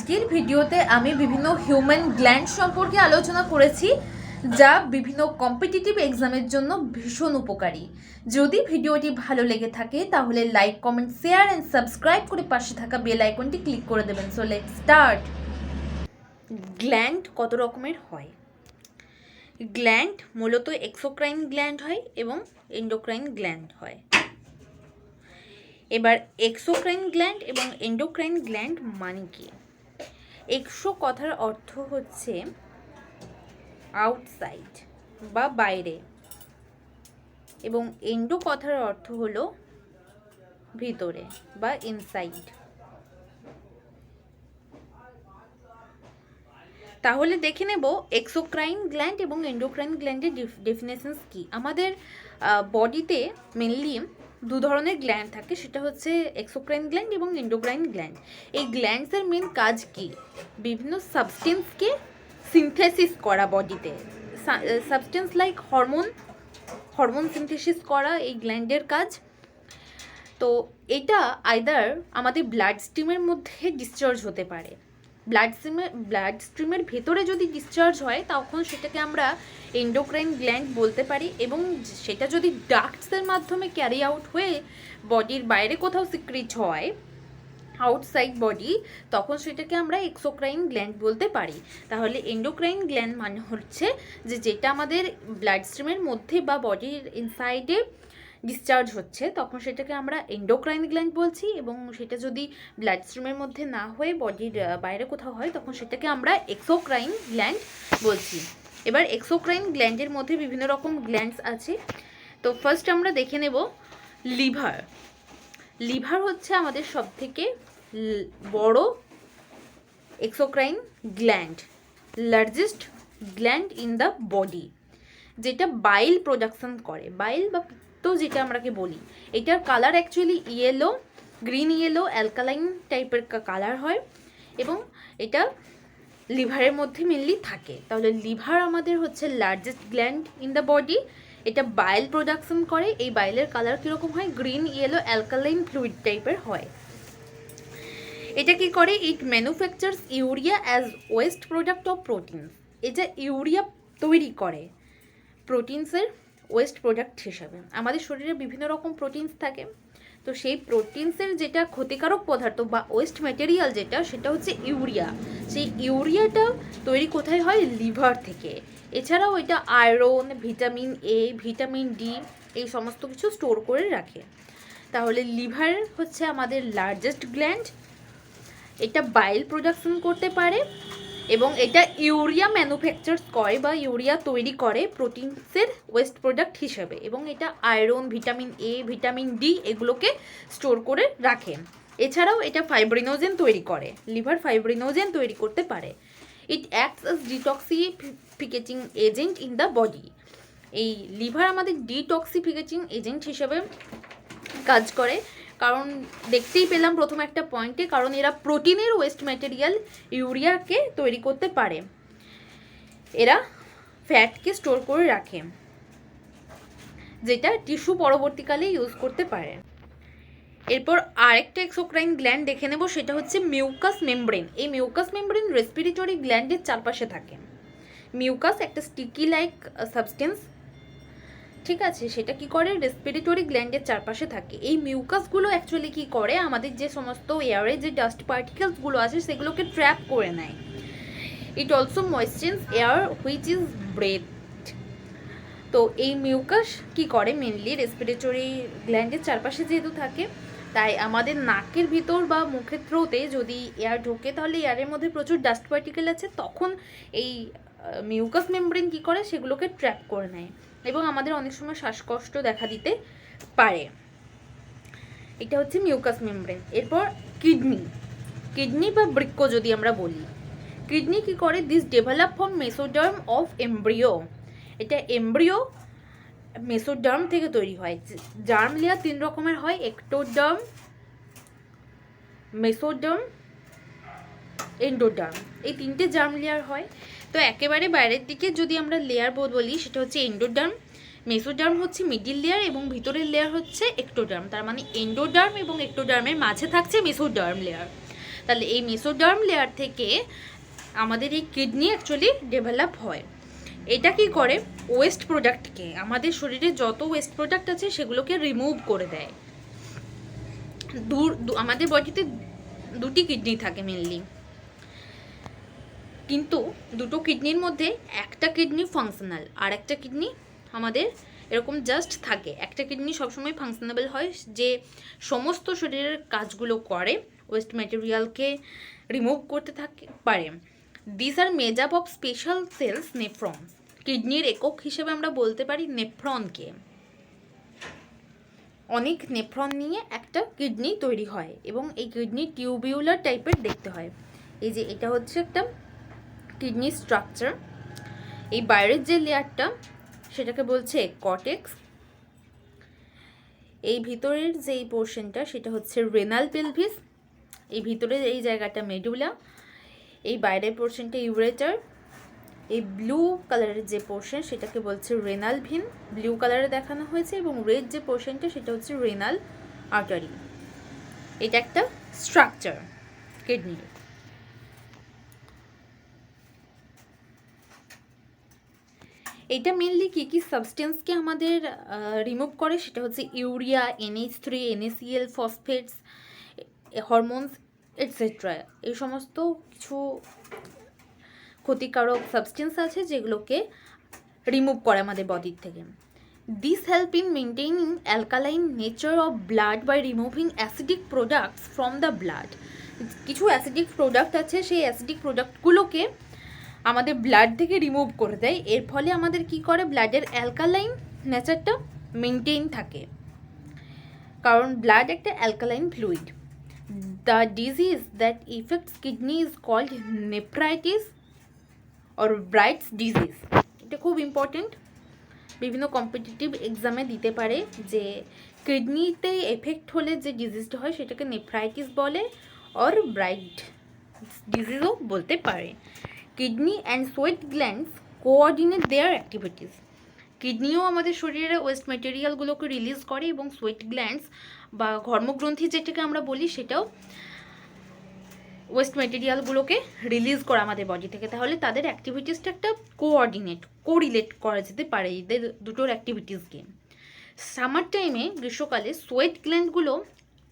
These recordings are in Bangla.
আজকের ভিডিওতে আমি বিভিন্ন হিউম্যান গ্ল্যান্ড সম্পর্কে আলোচনা করেছি, যা বিভিন্ন কম্পিটিটিভ এক্সামের জন্য ভীষণ উপকারী। যদি ভিডিওটি ভালো লেগে থাকে তাহলে like, comment, share and subscribe করে পাশে থাকা বেল আইকনটি ক্লিক করে দেবেন। So let's start. গ্ল্যান্ড কত রকমের হয়? গ্ল্যান্ড মূলত এক্সোক্রাইন গ্ল্যান্ড হয় এবং এন্ডোক্রাইন গ্ল্যান্ড হয়। এবার এক্সোক্রাইন গ্ল্যান্ড এবং এন্ডোক্রাইন গ্ল্যান্ড মানে কি? এক্সো কথার অর্থ হচ্ছে আউটসাইড বা বাইরে, এবং এন্ডো কথার অর্থ হলো ভিতরে বা ইনসাইড। তাহলে দেখে নেব এক্সোক্রাইন গ্ল্যান্ড এবং এন্ডোক্রাইন গ্ল্যান্ডের ডেফিনেশনস কি। আমাদের বডিতে মেনলি দু ধরনের গ্ল্যান্ড থাকে, সেটা হচ্ছে এক্সোক্রাইন গ্ল্যান্ড এবং এন্ডোক্রাইন গ্ল্যান্ড। এই গ্ল্যান্ডসের মেন কাজ কি? বিভিন্ন সাবস্টেন্সকে সিনথেসিস করা বডিতে, সাবস্টেন্স লাইক হরমোন সিনথেসিস করা এই গ্ল্যান্ডের কাজ। তো এটা আইদার আমাদের ব্লাড স্ট্রিমের মধ্যে ডিসচার্জ হতে পারে, ব্লাড স্ট্রিমের ভেতরে যদি ডিসচার্জ হয় তখন সেটাকে আমরা এন্ডোক্রাইন গ্ল্যান্ড বলতে পারি, এবং সেটা যদি ডাক্টসের মাধ্যমে ক্যারি আউট হয়ে বডির বাইরে কোথাও সিক্রিট হয় আউটসাইড বডি, তখন সেটাকে আমরা এক্সোক্রাইন গ্ল্যান্ড বলতে পারি। তাহলে এন্ডোক্রাইন গ্ল্যান্ড মানে হচ্ছে যেটা আমাদের ব্লাড স্ট্রিমের মধ্যে বা বডির ইনসাইডে ডিসচার্জ হচ্ছে, তখন সেটাকে আমরা এন্ডোক্রাইন গ্ল্যান্ড বলছি, এবং সেটা যদি ব্লাড স্ট্রিমের মধ্যে না হয়ে বডির বাইরে কোথাও হয় তখন সেটাকে আমরা এক্সোক্রাইন গ্ল্যান্ড বলছি। এবার এক্সোক্রাইন গ্ল্যান্ডের মধ্যে বিভিন্ন রকম গ্ল্যান্ডস আছে। তো ফার্স্ট আমরা দেখে নেব লিভার। লিভার হচ্ছে আমাদের সবথেকে বড় exocrine gland, largest gland in the body, যেটা বাইল প্রোডাকশন করে। বাইল বা পিত্ত যেটা আমরাকে বলি, এটার colour actually yellow, green yellow alkaline টাইপের কালার হয়, এবং এটা লিভারের মধ্যে মেনলি থাকে। তাহলে লিভার আমাদের হচ্ছে largest gland in the body, এটা বাইল প্রোডাকশন করে। এই বাইলের কালার কীরকম হয়? গ্রিন ইয়েলো অ্যালকালাইন ফ্লুইড টাইপের হয়। এটা কি করে? It manufactures urea as waste product of proteins. এটা ইউরিয়া তৈরি করে প্রোটিনসের ওয়েস্ট প্রোডাক্ট হিসাবে। আমাদের শরীরে বিভিন্ন রকম প্রোটিনস থাকে, তো সেই প্রোটিনসের যেটা ক্ষতিকারক পদার্থ বা ওয়েস্ট ম্যাটেরিয়াল যেটা, সেটা হচ্ছে ইউরিয়া। সেই ইউরিয়াটা তৈরি কোথায় হয়? লিভার থেকে। এছাড়াও এটা iron, vitamin A, vitamin D এই সমস্ত কিছু স্টোর করে রাখে। তাহলে লিভার হচ্ছে আমাদের লার্জেস্ট গ্ল্যান্ড, এটা বাইল প্রোডাকশন করতে পারে, এবং এটা ইউরিয়া ম্যানুফ্যাকচার্স করে বা ইউরিয়া তৈরি করে প্রোটিনসের ওয়েস্ট প্রোডাক্ট হিসেবে, এবং এটা iron, vitamin A, vitamin D এগুলোকে স্টোর করে রাখে। এছাড়াও এটা ফাইব্রিনোজেন তৈরি করে, লিভার ফাইব্রিনোজেন তৈরি করতে পারে। It acts as detoxifying agent in the body. এই লিভার আমাদের ডিটক্সিফিকেটিং এজেন্ট হিসেবে কাজ করে, কারণ দেখতেই পেলাম প্রথম একটা পয়েন্টে, কারণ এরা প্রোটিনের ওয়েস্ট ম্যাটেরিয়াল ইউরিয়াকে তৈরি করতে পারে, এরা ফ্যাটকে স্টোর করে রাখে, যেটা টিস্যু পরবর্তীকালে ইউজ করতে পারে। এরপর আরেকটা এক্সোক্রাইন গ্ল্যান্ড দেখে নেব, সেটা হচ্ছে মিউকাস মেমব্রেন। এই মিউকাস মেমব্রেন রেসপিরেটরি গ্ল্যান্ডের চারপাশে থাকে। মিউকাস একটা স্টিকি লাইক সাবস্টেন্স, ঠিক আছে? সেটা কি করে? রেসপিরেটরি গ্ল্যান্ডের চারপাশে থাকে। এই মিউকাসগুলো অ্যাকচুয়ালি কি করে? আমাদের যে সমস্ত এয়ারে যে ডাস্ট পার্টিকেলসগুলো আছে সেগুলোকে ট্র্যাপ করে নেয়। It also moisturise air which is breath. তো এই মিউকাস কি করে? মেনলি রেসপিরেটরি গ্ল্যান্ডের চারপাশে যেহেতু থাকে, তাই আমাদের নাকের ভিতর বা মুখের থ্রোতে যদি এয়ার ঢোকে, তাহলে এয়ারের মধ্যে প্রচুর ডাস্ট পার্টিকেল আছে, তখন এই মিউকাস মেমব্রেন কি করে? সেগুলোকে ট্র্যাপ করে নেয়, এবং আমাদের অনেক সময় শ্বাসকষ্ট দেখা দিতে পারে। এটা হচ্ছে মিউকাস মেমব্রেন। এরপর কিডনি বা বৃক্ক যদি আমরা বলি, কিডনি কি করে? This develop from mesoderm of embryo. এটা এমব্রিও মেসোডার্ম থেকে তৈরি হয়। জার্ম লেয়ার তিন রকমের হয়, এক্টোডার্ম, মেসোডার্ম, এন্ডোডার্ম, এই তিনটে জার্ম লেয়ার হয়। তো একেবারে বাইরের দিকে যদি আমরা লেয়ার বলি, সেটা হচ্ছে এন্ডোডার্ম, মেসোডার্ম হচ্ছে মিডিল লেয়ার, এবং ভিতরের লেয়ার হচ্ছে এক্টোডার্ম। তার মানে এন্ডোডার্ম এবং এক্টোডার্মের মাঝে থাকছে মেসোডার্ম লেয়ার। তাহলে এই মেসোডার্ম লেয়ার থেকে আমাদের এই কিডনি অ্যাকচুয়ালি ডেভেলপ হয়। এটা কি করে, ওয়েস্ট প্রোডাক্টকে, আমাদের শরীরে যত ওয়েস্ট প্রোডাক্ট আছে সেগুলোকে রিমুভ করে দেয়। আমাদের বডিতে দুটি কিডনি থাকে মেনলি, কিন্তু দুটো কিডনির মধ্যে একটা কিডনি ফাংশনাল আর একটা কিডনি আমাদের এরকম জাস্ট থাকে। একটা কিডনি সবসময় ফাংশনেবল হয়, যে সমস্ত শরীরের কাজগুলো করে, ওয়েস্ট ম্যাটেরিয়ালকে রিমুভ করতে পারে। This are made up of special cells, nephrons. কিডনির একক হিসেবে আমরা বলতে পারি নেফ্রনকে। অনেক নেফ্রন নিয়ে একটা কিডনি তৈরি হয় এবং এই কিডনি টিউবিউলার টাইপের দেখতে হয়। এই যে এটা হচ্ছে একটা কিডনি স্ট্রাকচার। এই বাইরের যে লেয়ারটা সেটাকে বলছে কর্টেক্স। এই ভিতরের যে এই পোর্শনটা সেটা হচ্ছে রেনাল পেলভিস। এই ভিতরের এই জায়গাটা মেডুলা। এই বাইরের পোর্শনটা ইউরেটার। এই ব্লু কালারের যে পোর্শন সেটাকে বলছে রেনাল ভিন, ব্লু কালারে দেখানো হয়েছে, এবং রেড যে পোর্শনটা সেটা হচ্ছে রেনাল আর্টারি। এটা একটা স্ট্রাকচার কিডনির। এটা মেনলি কী কী সাবস্টেন্সকে আমাদের রিমুভ করে সেটা হচ্ছে urea, NH3, NaCl, phosphates, hormones etcetera. এই সমস্ত কিছু ক্ষতিকারক সাবস্টেন্স আছে যেগুলোকে রিমুভ করে আমাদের বডির থেকে। This help in maintaining alkaline nature of blood by removing acidic products from the blood. কিছু অ্যাসিডিক প্রোডাক্ট আছে, সেই অ্যাসিডিক প্রোডাক্টগুলোকে আমাদের ব্লাড থেকে রিমুভ করে দেয়। এর ফলে আমাদের কি করে, ব্লাডের অ্যালকালাইন নেচারটা মেনটেন থাকে, কারণ ব্লাড একটা alkaline fluid. The disease that affects kidney is called nephritis or Bright's disease. এটা খুব ইম্পর্টেন্ট, বিভিন্ন কম্পিটিটিভ এক্সামে দিতে পারে যে কিডনিতে এফেক্ট হলে যে ডিজিজটা হয় সেটাকে নেফ্রাইটিস বলে, অর ব্রাইট ডিজিজও বলতে পারে। Kidney and sweat glands coordinate their activities. কিডনিও আমাদের শরীরে ওয়েস্ট ম্যাটেরিয়ালগুলোকে রিলিজ করে, এবং সোয়েট গ্ল্যান্ডস বা ঘর্মগ্রন্থি যেটাকে আমরা বলি সেটাও ওয়েস্ট ম্যাটেরিয়ালগুলোকে রিলিজ করে আমাদের বডি থেকে। তাহলে তাদের অ্যাক্টিভিটিসটা একটা কোরিলেট করা যেতে পারে এদের দুটোর অ্যাক্টিভিটিসকে। সামার টাইমে, গ্রীষ্মকালে, সোয়েট গ্ল্যান্ডগুলো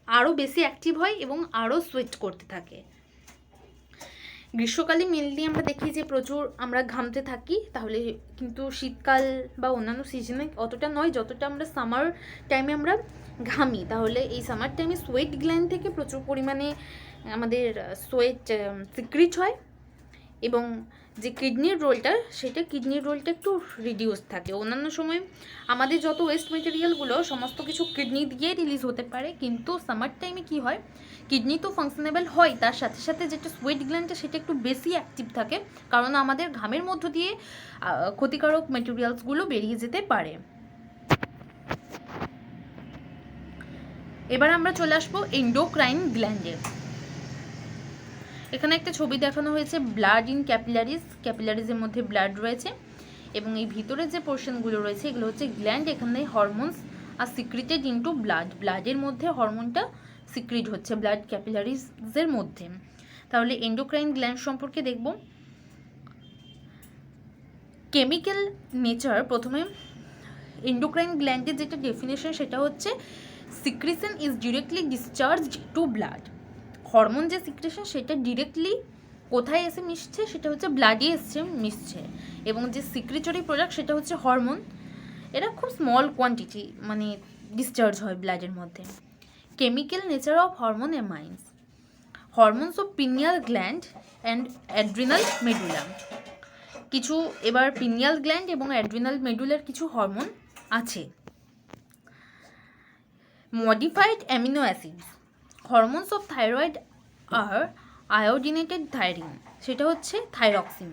আরও বেশি অ্যাক্টিভ হয় এবং আরও সোয়েট করতে থাকে। গ্রীষ্মকালে মেনলি আমরা দেখি যে প্রচুর আমরা ঘামতে থাকি, তাহলে কিন্তু শীতকাল বা অন্যান্য সিজনে অতটা নয় যতটা আমরা সামার টাইমে আমরা ঘামি। তাহলে এই সামার টাইমে সোয়েট গ্ল্যান্ড থেকে প্রচুর পরিমাণে আমাদের সোয়েট সিক্রিট হয়, এবং যে কিডনির রোলটা একটু রিডিউস থাকে। অন্যান্য সময় আমাদের যত ওয়েস্ট মেটেরিয়ালগুলো সমস্ত কিছু কিডনি দিয়ে রিলিজ হতে পারে, কিন্তু সামার টাইমে কি হয়, কিডনি তো ফাংশনেবল হয়, তার সাথে সাথে যেটা সোয়েট গ্ল্যান্ডটা সেটা একটু বেশি অ্যাক্টিভ থাকে, কারণ আমাদের ঘামের মধ্য দিয়ে ক্ষতিকারক মেটেরিয়ালসগুলো বেরিয়ে যেতে পারে। এবার আমরা চলে আসবো এন্ডোক্রাইন গ্ল্যান্ডে। এখানে একটা ছবি দেখানো হয়েছে ব্লাড ইন ক্যাপিলারিজের মধ্যে ব্লাড রয়েছে, এবং এই ভিতরে যে পোর্শনগুলো রয়েছে এগুলো হচ্ছে গ্ল্যান্ড। এখানে হরমোনস আর সিক্রিটেড ইনটু ব্লাডের মধ্যে হরমোনটা সিক্রিট হচ্ছে ব্লাড ক্যাপিলারিজের মধ্যে। তাহলে এন্ডোক্রাইন গ্ল্যান্ড সম্পর্কে দেখব। কেমিক্যাল নেচার, প্রথমে এন্ডোক্রাইন গ্ল্যান্ডের যেটা ডেফিনেশন সেটা হচ্ছে secretion is directly discharged to blood. Hormone যে সিক্রেশন সেটা ডিরেক্টলি কোথায় এসে মিশছে, সেটা হচ্ছে ব্লাডে মিশছে, এবং যে সিক্রেটরি প্রোডাক্ট সেটা হচ্ছে হরমোন। এরা খুব স্মল কোয়ান্টিটি মানে ডিসচার্জ হয় ব্লাডের মধ্যে। Chemical nature of hormone amines, hormones of pineal gland and adrenal medulla. কিছু এবার পিনিয়াল গ্ল্যান্ড এবং অ্যাড্রিনাল মেডুলার কিছু হরমোন আছে। Modified amino acids, hormones of thyroid আর আয়োডিনেটেড থাইরিন, সেটা হচ্ছে থাইরক্সিন।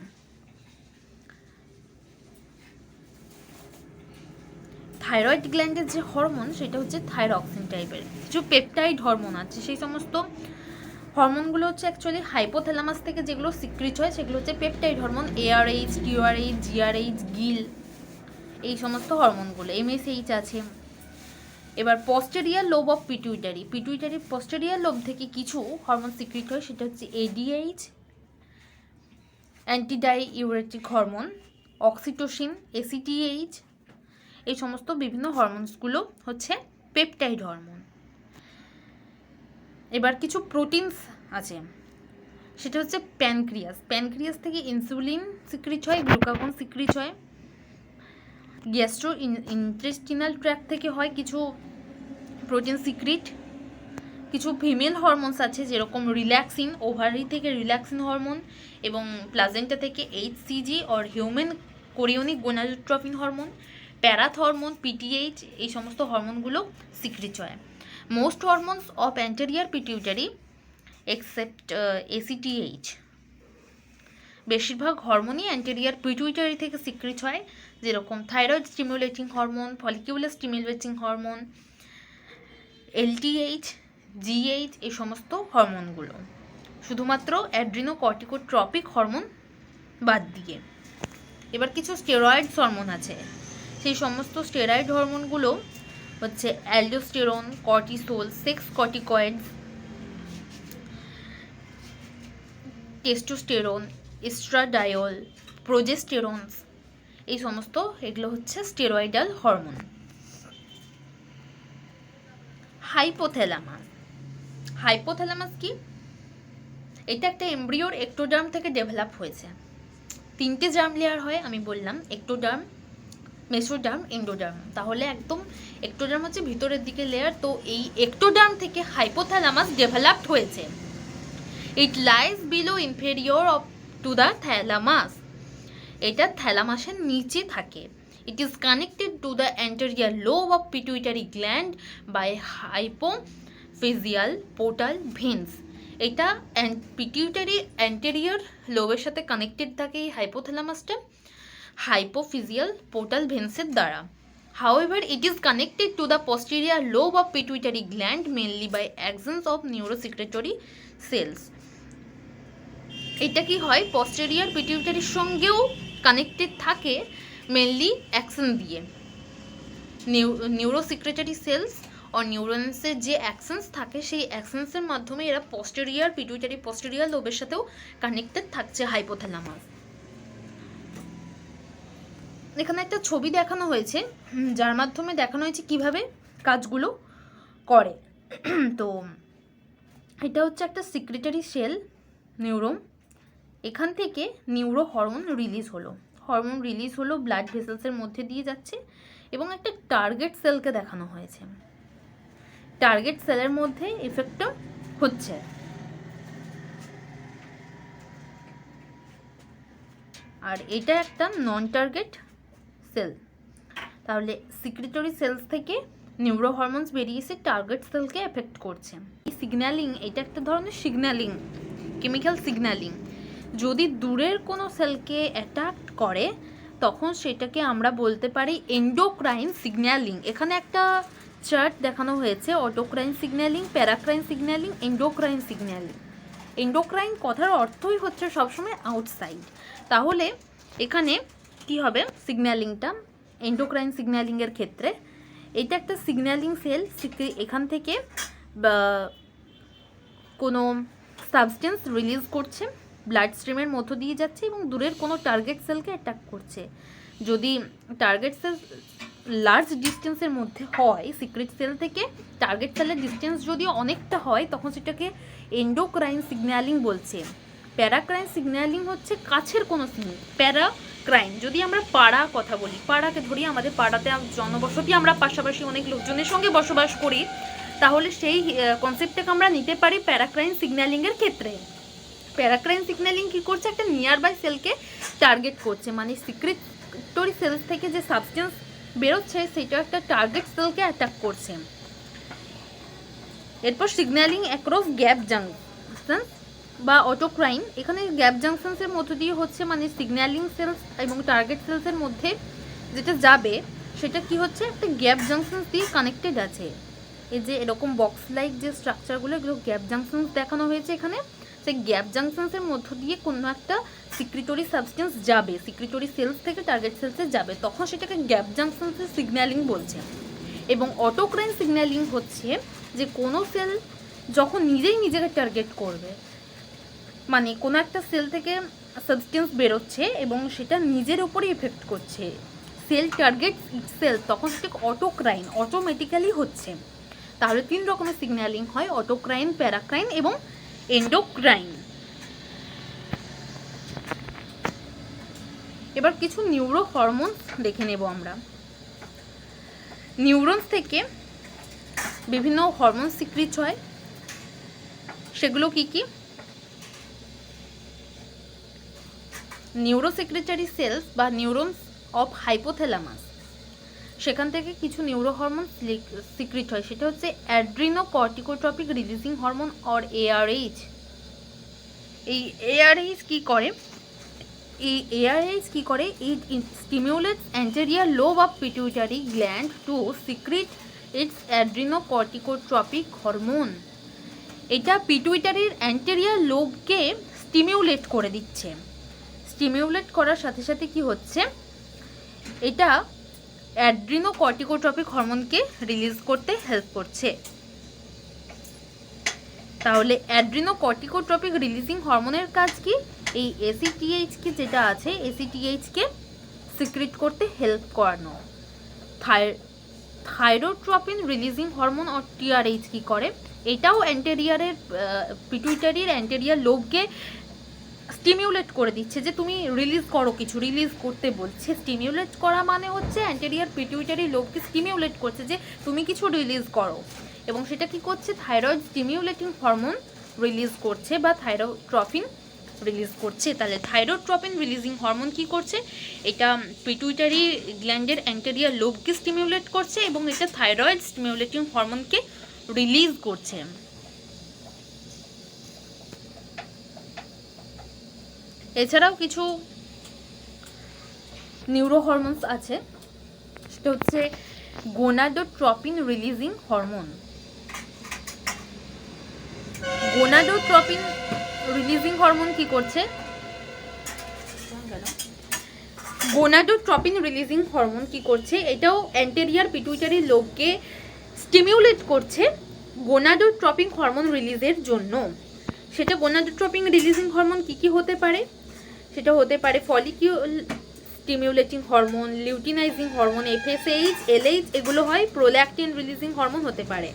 থাইরয়েড গ্ল্যান্ডের যে হরমোন সেটা হচ্ছে থাইরক্সিন টাইপের। কিছু পেপটাইড হরমোন আছে, সেই সমস্ত হরমোনগুলো হচ্ছে অ্যাকচুয়ালি হাইপোথ্যালামাস থেকে যেগুলো সিক্রিট হয় সেগুলো হচ্ছে peptide hormone. ARH, TRH, GRH, গিল, এই সমস্ত হরমোনগুলো। MSH আছে। এবার পস্টেরিয়ার লোব অফ পিটুইটারি, পিটুইটারির পস্টেরিয়ার লোব থেকে কিছু হরমোন সিক্রিট হয়, সেটা হচ্ছে ADH, antidiuretic hormone, oxytocin, ACTH, এই সমস্ত বিভিন্ন হরমোনসগুলো হচ্ছে পেপটাইড হরমোন। এবার কিছু প্রোটিনস আছে, সেটা হচ্ছে প্যানক্রিয়াস, প্যানক্রিয়াস থেকে ইনসুলিন সিক্রিট হয়, গ্লুকাগন সিক্রিট হয়। গ্যাস্ট্রো ইন্টেস্টিনাল ট্র্যাক্ট থেকে হয় কিছু প্রোটিন সিক্রিট। কিছু ফিমেল হরমোনস আছে যেরকম রিল্যাক্সিন, ওভারি থেকে রিল্যাক্সিন হরমোন, এবং প্লাজেন্টা থেকে HCG or human chorionic gonadotropin hormone, parathormone, PTH, এই সমস্ত হরমোনগুলো সিক্রিট হয়। Most hormones of anterior pituitary except ACTH, বেশিরভাগ হরমোনই অ্যান্টেরিয়ার পিটুইটারি থেকে সিক্রিট হয়, যেরকম thyroid stimulating hormone, follicular stimulating hormone, LTH, GH, এই সমস্ত হরমোনগুলো, শুধুমাত্র অ্যাড্রিনোকর্টিকোট্রপিক হরমোন বাদ দিয়ে। এবার কিছু স্টেরয়েডস হরমোন আছে, সেই সমস্ত স্টেরয়েড হরমোনগুলো হচ্ছে অ্যালডোস্টেরন, কর্টিসোল, সেক্স কর্টিকয়েডস, টেস্টোস্টেরন, এস্ট্রাডায়োল, প্রোজেস্টেরনস, এই সমস্ত এগুলো হচ্ছে স্টেরয়েডাল হরমোন। হাইপোথ্যালামাস, হাইপোথ্যালামাস কি? এটা একটা এমব্রিওর এক্টোডার্ম থেকে ডেভেলপ হয়েছে। 3টে জার্ম লেয়ার হয় আমি বললাম, এক্টোডার্ম, মেসোডার্ম, এন্ডোডার্ম। তাহলে একদম এক্টোডার্ম হচ্ছে ভিতরের দিকে লেয়ার, তো এই এক্টোডার্ম থেকে হাইপোথ্যালামাস ডেভেলপড হয়েছে। It lies below inferior of to the thalamus, এটা থ্যালামাসের নিচে থাকে। It is connected to the anterior lobe of pituitary gland by hypophyseal portal veins. এটা পিটুইটারি অ্যান্টেরিয়র লোবের সাথে কানেক্টেড থাকে এই হাইপোথ্যালামাসটা হাইপোফিজিয়াল পোর্টাল ভেন্সের দ্বারা। However, it is connected to the posterior lobe of pituitary gland mainly by axons of neurosecretory cells. এটা কি হয়, posterior pituitary সঙ্গেও কানেক্টেড থাকে মেনলি অ্যাকশন দিয়ে। নিউরোসিক্রেটরি সেলস ও নিউরনসের যে অ্যাকশনস থাকে সেই অ্যাকশনসের মাধ্যমে এরা পস্টেরিয়ার পিটুইটারি পস্টেরিয়ার লোবের সাথেও কানেক্টেড থাকছে হাইপোথ্যালামাস। এখানে একটা ছবি দেখানো হয়েছে, যার মাধ্যমে দেখানো হয়েছে কিভাবে কাজগুলো করে। তো এটা হচ্ছে একটা সিক্রেটারি সেল নিউরন, এখান থেকে নিউরো হরমোন রিলিজ হলো ব্লাড ভেসেলসের মধ্যে দিয়ে যাচ্ছে, এবং একটা টার্গেট সেলকে দেখানো হয়েছে। টার্গেট সেলের মধ্যে এফেক্টটা হচ্ছে। আর এটা একটা নন টার্গেট সেল। তাহলে সিক্রেটরি সেলস থেকে নিউরো হরমোনস বেরিয়ে এসে টার্গেট সেলকে এফেক্ট করছে। এই সিগন্যালিং, এটা একটা ধরনের সিগন্যালিং, কেমিক্যাল সিগন্যালিং। যদি দূরের কোনো সেলকে অ্যাটাক করে তখন সেটাকে আমরা বলতে পারি এন্ডোক্রাইন সিগন্যালিং। এখানে একটা চার্ট দেখানো হয়েছে, autocrine signalling, paracrine signalling, endocrine signalling. Endocrine কথার অর্থই হচ্ছে সবসময় আউটসাইড। তাহলে এখানে কি হবে সিগন্যালিংটা এন্ডোক্রাইন সিগন্যালিংয়ের ক্ষেত্রে? এটা একটা সিগন্যালিং সেল, এখান থেকে কোনো সাবস্টেন্স রিলিজ করছে, ব্লাড স্ট্রিমের মধ্য দিয়ে যাচ্ছে এবং দূরের কোনো টার্গেট সেলকে অ্যাটাক করছে। যদি টার্গেট সেল লার্জ ডিস্টেন্সের মধ্যে হয়, সিক্রেট সেল থেকে টার্গেট সেলের ডিস্টেন্স যদি অনেকটা হয় তখন সেটাকে এন্ডোক্রাইন সিগন্যালিং বলছে। প্যারাক্রাইন সিগন্যালিং হচ্ছে কাছের কোনো সিগন্যাল। প্যারাক্রাইন, যদি আমরা পাড়া কথা বলি, পাড়াকে ধরি, আমাদের পাড়াতে জনবসতি, আমরা পাশাপাশি অনেক লোকজনের সঙ্গে বসবাস করি, তাহলে সেই কনসেপ্টটাকে আমরা নিতে পারি প্যারাক্রাইন সিগন্যালিংয়ের ক্ষেত্রে। প্যারাক্রাইন সিগন্যালিং কী করছে, একটা নিয়ার বাই সেলকে টার্গেট করছে, মানে সিক্রেটরি সেলস থেকে যে সাবস্টেন্স বেরোচ্ছে সেটা একটা টার্গেট সেলকে অ্যাটাক করছে। এরপর সিগন্যালিং অ্যাক্রস গ্যাপ জাংশন বা অটোক্রাইন, এখানে গ্যাপ জাংশনসের মধ্য দিয়ে হচ্ছে, মানে সিগন্যালিং সেলস এবং টার্গেট সেলসের মধ্যে যেটা যাবে সেটা কি হচ্ছে, একটা গ্যাপ জাংশন দিয়ে কানেক্টেড আছে। এই যে এরকম বক্স লাইক যে স্ট্রাকচারগুলো, এগুলো গ্যাপ জাংশনস দেখানো হয়েছে এখানে। সেই গ্যাপ জাংশনসের মধ্য দিয়ে কোনো একটা সিক্রেটরি সাবস্টেন্স যাবে, সিক্রেটরি সেলস থেকে টার্গেট সেলসে যাবে, তখন সেটাকে গ্যাপ জাংশনসের সিগন্যালিং বলছে। এবং অটোক্রাইন সিগন্যালিং হচ্ছে যে কোনো সেল যখন নিজেই নিজেকে টার্গেট করবে, মানে কোনো একটা সেল থেকে সাবস্টেন্স বেরোচ্ছে এবং সেটা নিজের উপরই এফেক্ট করছে, সেল টার্গেট সেল, তখন সেটা অটোক্রাইন অটোমেটিক্যালি হচ্ছে। তাহলে 3 রকমের সিগন্যালিং হয়, অটোক্রাইন, প্যারাক্রাইন এবং এন্ডোক্রাইন। এবার কিছু নিউরো হরমোন দেখে নেব আমরা। নিউরনস থেকে বিভিন্ন হরমোন সিক্রিট হয়, সেগুলো কি কি? নিউরোসেক্রেটারি সেলস বা নিউরনস অফ হাইপোথ্যালামাস, সেখান থেকে কিছু নিউরো হরমোন সিক্রিট হয়, সেটা হচ্ছে adrenocorticotropic releasing hormone or ARH। এই ARH কি করে? এই ARH কি করে? It stimulates anterior lobe of pituitary gland to secrete its adrenocorticotropic hormone. এটা পিটুইটারির অ্যান্টেরিয়র লোবকে স্টিমিউলেট করে দিচ্ছে। স্টিমিউলেট করার সাথে সাথে কি হচ্ছে? এটা অ্যাড্রিনোকর্টিকোট্রপিক হরমোনকে রিলিজ করতে হেল্প করছে। তাহলে অ্যাড্রিনোকর্টিকোট্রপিক রিলিজিং হরমোনের কাজ কি? এই ACTH কে যেটা আছে, ACTH কে সিক্রিট করতে হেল্প করানো। Thyrotropin releasing hormone or TRH কি করে? এটাও অ্যান্টেরিয়রের পিটুইটারির অ্যান্টেরিয়র লোবকে স্টিমিউলেট করে দিচ্ছে, যে তুমি রিলিজ করো, কিছু রিলিজ করতে বলছে। স্টিমিউলেট করা মানে হচ্ছে অ্যান্টেরিয়র পিটুইটারি লোবকে স্টিমিউলেট করছে যে তুমি কিছু রিলিজ করো, এবং সেটা কি করছে? থাইরয়েড স্টিমিউলেটিং হরমোন রিলিজ করছে বা থাইরোট্রপিন রিলিজ করছে। তাহলে থাইরোট্রপিন রিলিজিং হরমোন কি করছে? এটা পিটুইটারি গ্ল্যান্ডের অ্যান্টেরিয়র লোবকে স্টিমিউলেট করছে এবং এটা থাইরয়েড স্টিমিউলেটিং হরমোনকে রিলিজ করছে। এছাড়াও কিছু নিউরো হরমোনস আছে, সেটা হচ্ছে gonadotropin releasing hormone. Gonadotropin releasing hormone কি করছে? গোনাডোট্রপিন রিলিজিং হরমোন কি করছে? এটাও অ্যান্টেরিয়র পিটুইটারি লোবকে স্টিমিউলেট করছে গোনাডোট্রপিন হরমোন রিলিজের জন্য। সেটা গোনাডোট্রপিন রিলিজিং হরমোন কি কি হতে পারে? সেটা হতে পারে follicle stimulating hormone, luteinising hormone, FSH, LH, এগুলো হয়। প্রোল্যাকটিন রিলিজিং হরমোন হতে পারে।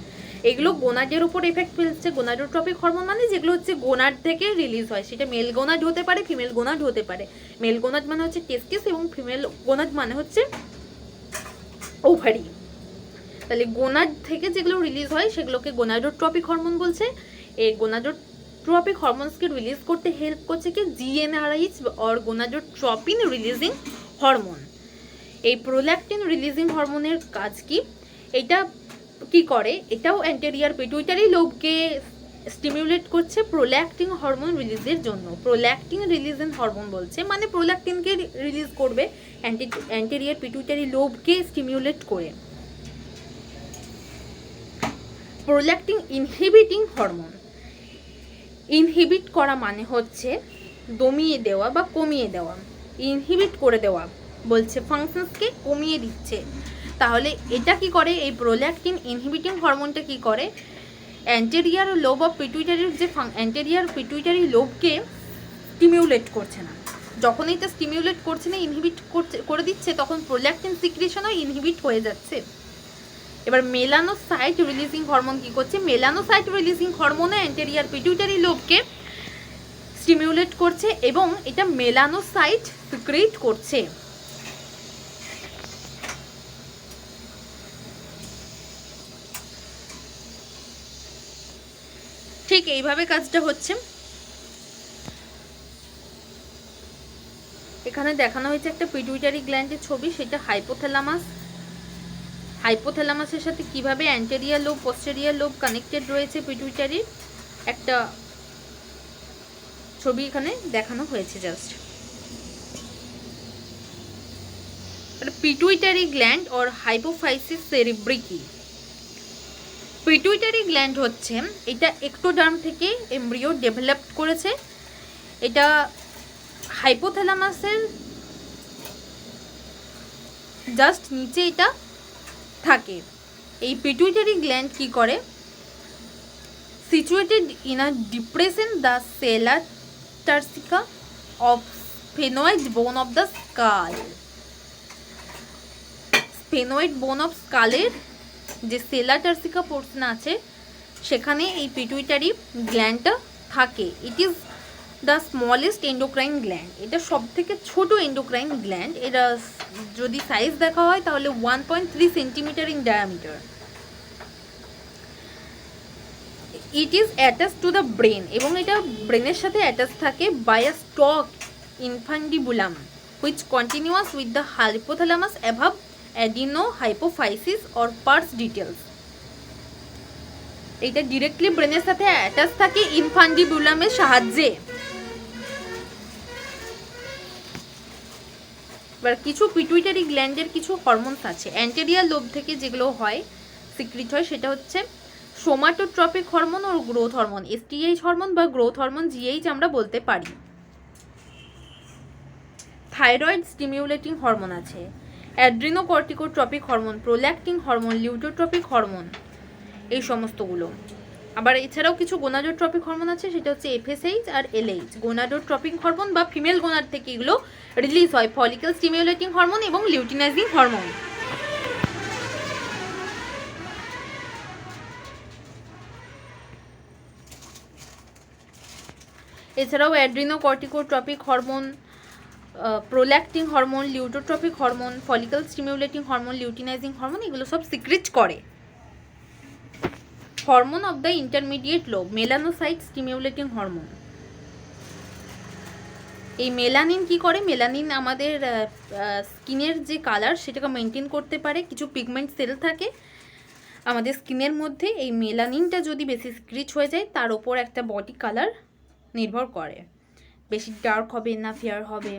এগুলো গোনাডের উপর এফেক্ট ফেলছে। গোনাডোট্রপিক হরমোন মানে যেগুলো হচ্ছে গোনাড থেকে রিলিজ হয়, সেটা মেল গোনাড হতে পারে, ফিমেল গোনাড হতে পারে। মেল গোনাড মানে হচ্ছে টেস্টিস এবং ফিমেল গোনাড মানে হচ্ছে ওভারি। তাহলে গোনাড থেকে যেগুলো রিলিজ হয় সেগুলোকে গোনাডোট্রপিক হরমোন বলছে। এই গোনাডোট্রপিক হরমোনসকে রিলিজ করতে হেল্প করছে কি? GnRH or gonadotropin releasing hormone. এই প্রোল্যাকটিন রিলিজিং হরমোনের কাজ কি? এটা কি করে? এটাও অ্যান্টেরিয়র পিটুইটারি লোবকে স্টিমিউলেট করছে প্রোল্যাকটিন হরমোন রিলিজের জন্য। প্রোল্যাকটিন রিলিজিং হরমোন বলছে মানে প্রোল্যাকটিনকে রিলিজ করবে অ্যান্টেরিয়র পিটুইটারি লোবকে স্টিমিউলেট করে। Prolactin inhibiting hormone. ইনহিবিট করা মানে হচ্ছে দমিয়ে দেওয়া বা কমিয়ে দেওয়া, ইনহিবিট করে দেওয়া বলছে, ফাংশনসকে কমিয়ে দিচ্ছে। তাহলে এটা কি করে? এই প্রোল্যাকটিন ইনহিবিটিং হরমোনটা কি করে? অ্যান্টেরিয়র লোব অফ পিটুইটারির যে অ্যান্টেরিয়র পিটুইটারি লোবকে স্টিমিউলেট করছে না। যখন এটা স্টিমিউলেট করছে না, ইনহিবিট করে দিচ্ছে, তখন প্রোল্যাকটিন সিক্রিশনও ইনহিবিট হয়ে যাচ্ছে। এবার মেলানোসাইট রিলিজিং হরমোন কি করছে? মেলানোসাইট রিলিজিং হরমোনে অ্যান্টেরিয়র পিটুইটারি লোবকে স্টিমিউলেট করছে এবং এটা মেলানোসাইট সিক্রিট করছে। ঠিক এইভাবে কাজটা হচ্ছে। এখানে দেখানো হয়েছে একটা পিটুইটারি গ্ল্যান্ডের ছবি, সেটা হাইপোথ্যালামাস। হাইপোথ্যালামাসের সাথে কিভাবে anterior lobe, posterior lobe connected রয়েছে পিটুইটারির একটা ছবি এখানে দেখানো হয়েছে just. Pituitary gland or hypophysis সেরিব্রি। Pituitary gland হচ্ছে, এটা এক্টোডার্ম থেকে এমব্রিও ডেভেলপ করেছে। এটা হাইপোথ্যালামাসের জাস্ট নিচে এটা থাকে। এই পিটুইটারি গ্ল্যান্ড কি করে, situated in a depression the sella turcica of sphenoid bone of the skull. Sphenoid bone of স্কালের যে সেলার টার্সিকা পোর্শন আছে সেখানে এই পিটুইটারি গ্ল্যান্ডটা থাকে। It is the smallest endocrine gland, এটা সব থেকে ছোট এন্ডোক্রাইন গ্ল্যান্ড। এটা যদি সাইজ দেখা হয় তাহলে 1.3 centimetre in diameter. It is attach to the brain, এবং এটা ব্রেনের সাথে অ্যাটাচ থাকে by a stalk infundibulum which continuous with the hypothalamus above adeno hypophysis or pars details. এটা ডিরেক্টলি ব্রেনের সাথে অ্যাটাচ থাকে ইনফান্ডিবুলামের সাহায্যে। এবার কিছু পিটুইটারি গ্ল্যান্ডের কিছু হরমোনস আছে অ্যান্টেরিয়ার লোব থেকে যেগুলো হয় সিক্রিট হয়, সেটা হচ্ছে সোমাটোট্রপিক হরমোন ও গ্রোথ হরমোন, এসটিএইচ হরমোন বা গ্রোথ হরমোন জিএইচ আমরা বলতে পারি। থাইরয়েড স্টিমিউলেটিং হরমোন আছে, adrenocorticotropic hormone, prolactin hormone, luteotropic hormone, এই সমস্তগুলো। আবার এছাড়াও কিছু গোনাডোট্রপিক হরমোন আছে, সেটা হচ্ছে এফএসএইচ আর এলএইচ। গোনাডোট্রপিক হরমোন বা ফিমেল গোনাড থেকে এগুলো রিলিজ হয়, ফলিকল স্টিমিউলেটিং হরমোন এবং লিউটিনাইজিং হরমোন। এছাড়াও adrenocorticotropic hormone, prolactin hormone, luteotropic hormone, follicle stimulating hormone, luteinising hormone, এগুলো সব সিক্রিট করে। Hormone of the intermediate lobe, melanocyte stimulating hormone. এই মেলানিন কি করে, মেলানিন আমাদের স্কিনের যে কালার সেটাকে মেনটেন করতে পারে। কিছু পিগমেন্ট সেল থাকে আমাদের স্কিনের মধ্যে, এই মেলানিনটা যদি বেশি সিক্রিট হয়ে যায় তার ওপর একটা বডি কালার নির্ভর করে, বেশি ডার্ক হবে না ফেয়ার হবে,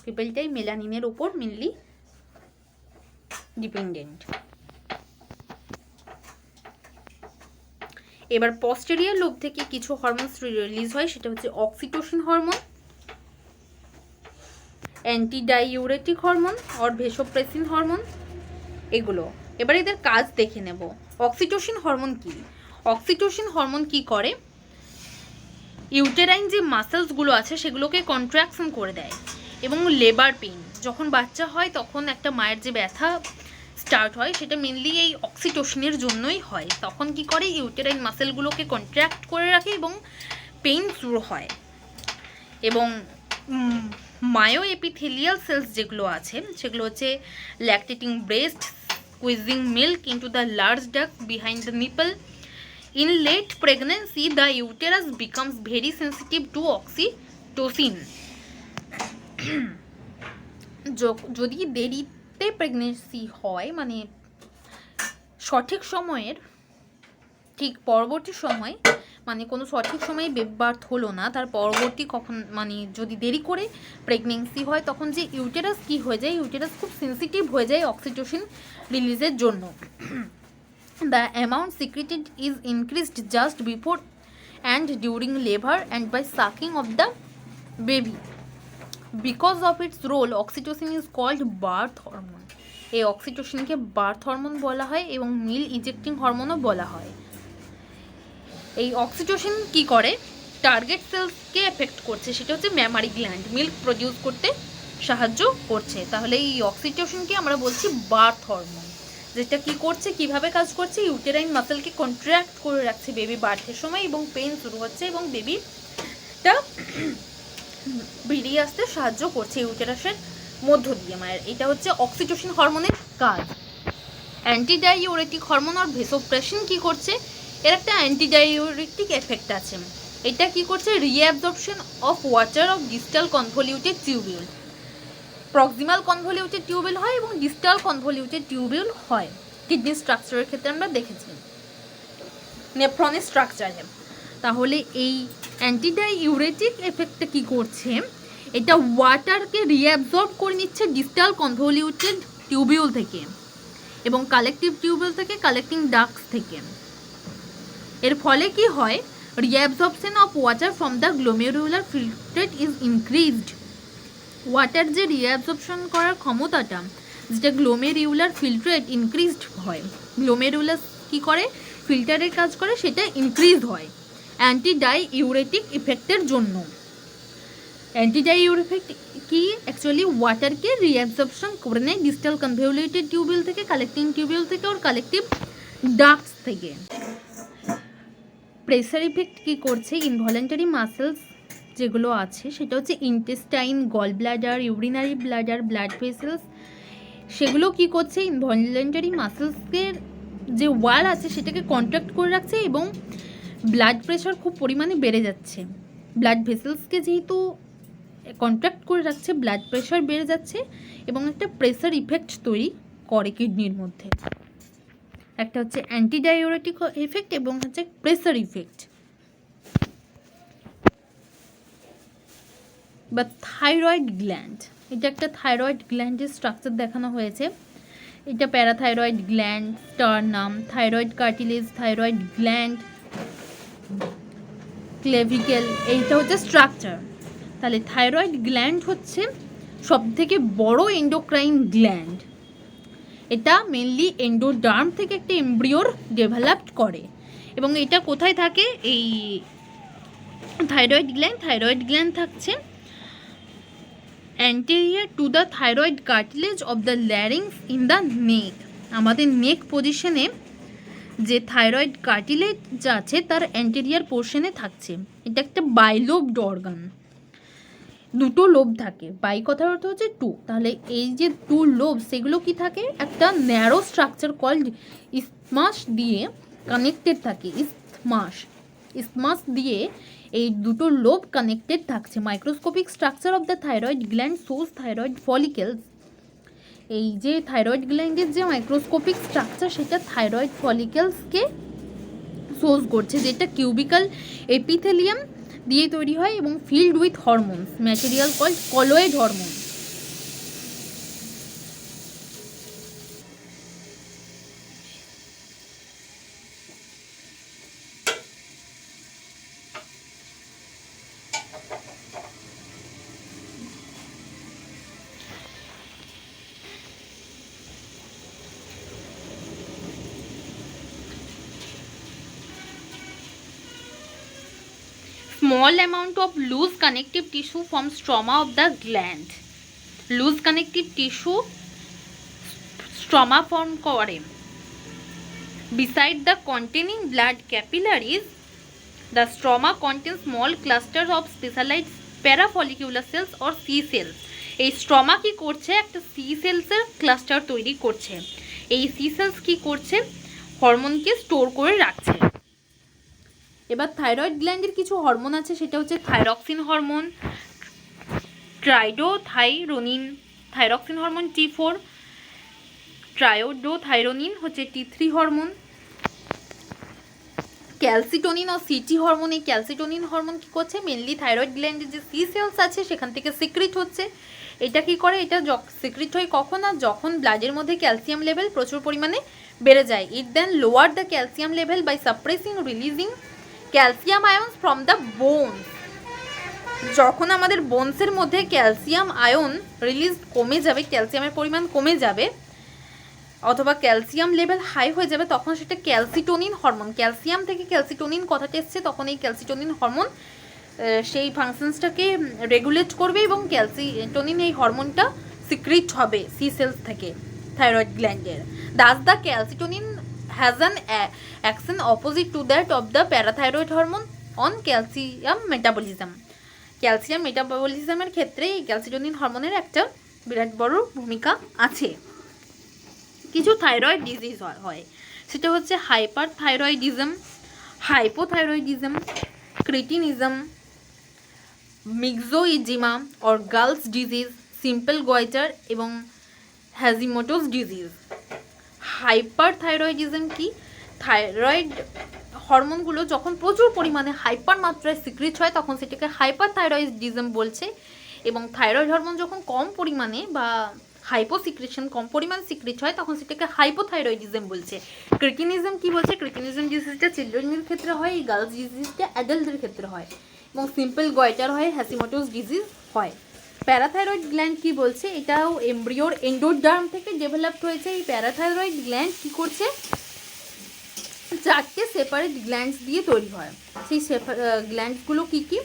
পিপলটাই মেলানিনের উপর মেনলি ডিপেন্ডেন্ট। এবার পস্টেরিয়র লোব থেকে কিছু হরমোনস রিলিজ হয়, সেটা হচ্ছে oxytocin hormone, antidiuretic hormone or vasopressin hormone, এগুলো। এবার এদের কাজ দেখে নেব। অক্সিটোসিন হরমোন কি, অক্সিটোসিন হরমোন কি করে, ইউটেরাইন যে মাসেলসগুলো আছে সেগুলোকে কন্ট্রাকশন করে দেয়, এবং লেবার পেইন যখন বাচ্চা হয় তখন একটা মায়ের যে ব্যথা স্টার্ট হয় সেটা মেনলি এই অক্সিটোসিনের জন্যই হয়। তখন কি করে, ইউটেরাইন মাসেলগুলোকে কন্ট্রাক্ট করে রাখে এবং পেইন শুরু হয়। এবং মায়ো এপিথেলিয়াল সেলস যেগুলো আছে সেগুলো হচ্ছে lactating breast, squeezing milk into the large duct behind the nipple. In late pregnancy, the uterus becomes very sensitive to oxytocin. যদি দেরিতে প্রেগনেন্সি হয়, মানে সঠিক সময়ের ঠিক পরবর্তী সময়, মানে কোনো সঠিক সময়ে বেবি বার্থ হলো না, তার পরবর্তী কখন মানে যদি দেরি করে প্রেগনেন্সি হয় তখন যে ইউটেরাস কি হয়ে যায়, ইউটেরাস খুব সেন্সিটিভ হয়ে যায় অক্সিটোসিন রিলিজের জন্য। The amount secreted is increased just before and during labor and by sucking of the baby. Because of its role, oxytocin is called birth hormone. এই অক্সিটোসিনকে বার্থ হরমোন বলা হয় এবং মিল ইজেক্টিং হরমোনও বলা হয়। এই অক্সিটোসিন কি করে, টার্গেট সেলসকে এফেক্ট করছে, সেটা হচ্ছে ম্যামারি গ্ল্যান্ড, মিল্ক প্রডিউস করতে সাহায্য করছে। তাহলে এই অক্সিটোসিনকে আমরা বলছি বার্থ হরমোন, যেটা কি করছে, কিভাবে কাজ করছে, ইউটেরাইন মাসেলকে কন্ট্রাক্ট করে রাখছে বেবি বার্থের সময়, এবং পেইন শুরু হচ্ছে এবং বেবিটা বেরিয়ে আসতে সাহায্য করছে ইউটেরাসের মধ্য দিয়ে মায়ের। এটা হচ্ছে অক্সিটোসিন হরমোনের কাজ। অ্যান্টিডাইউরেটিক হরমোন আর ভেসোপ্রেসিন কি করছে, এর একটা অ্যান্টিডাইউরেটিক এফেক্ট আছে। এটা কি করছে, reabsorption of water of distal convoluted tubule. Proximal convoluted tubule হয় এবং ডিস্টাল কনভলিউটেড টিউবিউল হয়। কিডনি স্ট্রাকচারের ক্ষেত্রে আমরা দেখেছি, নেফ্রনের স্ট্রাকচারে। তাহলে এই অ্যান্টিডাইউরেটিক এফেক্টটা কি করছে, এটা ওয়াটারকে রিঅ্যাবজর্ব করে নিচ্ছে ডিস্টাল কনভলিউটেড টিউবিউল থেকে এবং কালেকটিভ টিউবিউল থেকে, কালেক্টিং ডাক্টস থেকে। এর ফলে কি হয়, reabsorption of water from the glomerular filtrate is increased. Water যে রিঅ্যাবজর্পশন করার ক্ষমতাটা যেটা গ্লোমেরিউলার ফিল্ট্রেট ইনক্রিজড হয়। গ্লোমেরুলাস কী করে, ফিল্টারের কাজ করে, সেটা ইনক্রিজ হয় অ্যান্টি ডাইইউরেটিক ইফেক্টের জন্য। অ্যান্টি ডাইইউরেটিক কি, অ্যাকচুয়ালি ওয়াটারকে রিঅ্যাবজর্পশন করে নেয় ডিস্টাল কনভলিউটেড টিউবিউল থেকে, কালেক্টিং টিউবিউল থেকে, ওর কালেক্টিভ ডাক্টস থেকে। প্রেসার ইফেক্ট কী করছে, ইনভলেন্টারি মাসেলস যেগুলো আছে সেটা হচ্ছে intestine, gall bladder, urinary bladder, blood vessels, সেগুলো কী করছে, ইনভলেন্টারি মাসেলসের যে ওয়াল আছে সেটাকে কন্ট্রাক্ট করে রাখছে এবং ব্লাড প্রেশার খুব পরিমাণে বেড়ে যাচ্ছে। ব্লাড ভেসেলসকে যেহেতু কন্ট্রাক্ট করে রাখছে, ব্লাড প্রেশার বেড়ে যাচ্ছে এবং একটা প্রেসার ইফেক্ট তৈরি করে কিডনির মধ্যে। একটা হচ্ছে অ্যান্টিডাইউরেটিক এফেক্ট এবং হচ্ছে প্রেসার ইফেক্ট। বা থাইরয়েড গ্ল্যান্ড, এটা একটা থাইরয়েড গ্ল্যান্ডের স্ট্রাকচার দেখানো হয়েছে। এটা parathyroid gland, sternum, thyroid cartilage, thyroid gland, clavicle, এইটা হচ্ছে স্ট্রাকচার। তাহলে থাইরয়েড গ্ল্যান্ড হচ্ছে সবথেকে বড় এন্ডোক্রাইন গ্ল্যান্ড। এটা মেনলি এন্ডোডার্ম থেকে একটা এমব্রিওর ডেভেলপড করে এবং এটা কোথায় থাকে, এই থাইরয়েড গ্ল্যান্ড থাকছে anterior to the thyroid cartilage of the larynx in the নেক। আমাদের নেক পজিশনে যে থাইরয়েড কার্টিলেজ যা আছে তার অ্যান্টেরিয়ার পোর্শনে থাকছে। এটা একটা বাইলোবড অর্গান, দুটো লোব থাকে। বাই কথার অর্থ হচ্ছে টু, তাহলে এই যে টু লোব সেগুলো কি থাকে, একটা ন্যারো স্ট্রাকচার কল্ড ইসমাস দিয়ে কানেক্টেড থাকে। ইসমাস দিয়ে এই দুটো লোব কানেক্টেড থাকছে। Microscopic structure of the thyroid gland shows thyroid follicles. এই যে থাইরয়েড গ্ল্যান্ডের যে মাইক্রোস্কোপিক স্ট্রাকচার সেটা থাইরয়েড ফলিকেলসকে সোজ করছে, যেটা কিউবিক্যাল এপিথেলিয়াম দিয়ে তৈরি হয় এবং filled with hormones, material called colloid hormone. Small amount of loose connective tissue forms stroma of the gland. Loose connective tissue stroma form করে। Beside the containing blood capillaries, the stroma contains small clusters of specialized parafollicular cells or C cells. এই স্ট্রমা কি করছে, একটা সি সেলসের ক্লাস্টার তৈরি করছে। এই সি সেলস কি করছে, হরমোনকে স্টোর করে রাখছে। এবার থাইরয়েড গ্ল্যান্ডের কিছু হরমোন আছে, সেটা হচ্ছে thyroxine hormone, triiodothyronine, thyroxine hormone T4, triiodothyronine হচ্ছে T3 হরমোন, ক্যালসিটোনিন ও সিটি হরমোন। এই ক্যালসিটোনিন হরমোন কী করছে, মেনলি থাইরয়েড গ্ল্যান্ডের যে সি সেলস আছে সেখান থেকে সিক্রিট হচ্ছে। এটা কি করে, এটা সিক্রিট হয় কখন, আর যখন ব্লাডের মধ্যে ক্যালসিয়াম লেভেল প্রচুর পরিমাণে বেড়ে যায়। It then lower the calcium level by suppressing releasing calcium ions from the bones. যখন আমাদের বোনসের মধ্যে ক্যালসিয়াম আয়ন রিলিজ কমে যাবে, ক্যালসিয়ামের পরিমাণ কমে যাবে অথবা ক্যালসিয়াম লেভেল হাই হয়ে যাবে, তখন সেটা ক্যালসিটোনিন হরমোন, ক্যালসিয়াম থেকে ক্যালসিটোনিন কথাটা এসছে, তখন এই ক্যালসিটোনিন হরমোন সেই ফাংশনসটাকে রেগুলেট করবে এবং ক্যালসিটোনিন এই হরমোনটা সিক্রিট হবে সি সেলস থেকে থাইরয়েড গ্ল্যান্ডের। Thus the calcitonin has an action opposite to that of the parathyroid hormone on calcium metabolism. Calcium মেটাবলিজমের ক্ষেত্রে এই ক্যালসিটোনিন হরমোনের একটা বিরাট বড় ভূমিকা আছে। কিছু থাইরয়েড ডিজিজ হয়, সেটা হচ্ছে hyperthyroidism, hypothyroidism, cretinism, myxoedema or Graves disease, simple goitre এবং হ্যাজিমোটোস ডিজিজ। হাইপার থাইরয়েডিজম কি, থাইরয়েড হরমোনগুলো যখন প্রচুর পরিমাণে হাইপার মাত্রায় সিক্রিট হয় তখন সেটাকে হাইপার থাইরয়েডিজম বলছে, এবং থাইরয়েড হরমোন যখন কম পরিমাণে বা হাইপোসিক্রেশন কম পরিমাণে সিক্রিট হয় তখন সেটাকে হাইপোথাইরয়েডিজম বলছে। ক্রিটিনিজম কি বলছে, ক্রিটিনিজম ডিজিজটা চিলড্রেনের ক্ষেত্রে হয়, এই গার্লস ডিজিজটা অ্যাডাল্টদের ক্ষেত্রে হয়, এবং সিম্পল গয়টার হয়, হ্যাসিমোটোস ডিজিজ হয়। প্যারাথাইরয়েড গ্ল্যান্ড কি বলছে, এটাও এমব্রিওর এন্ডোডার্ম থেকে ডেভেলপড হয়েছে। এই প্যারাথাইরয়েড গ্ল্যান্ড কি করছে, 4টে সেপারেট গ্ল্যান্ডস দিয়ে তৈরি হয়। সেই গ্ল্যান্ডসগুলো কি কি,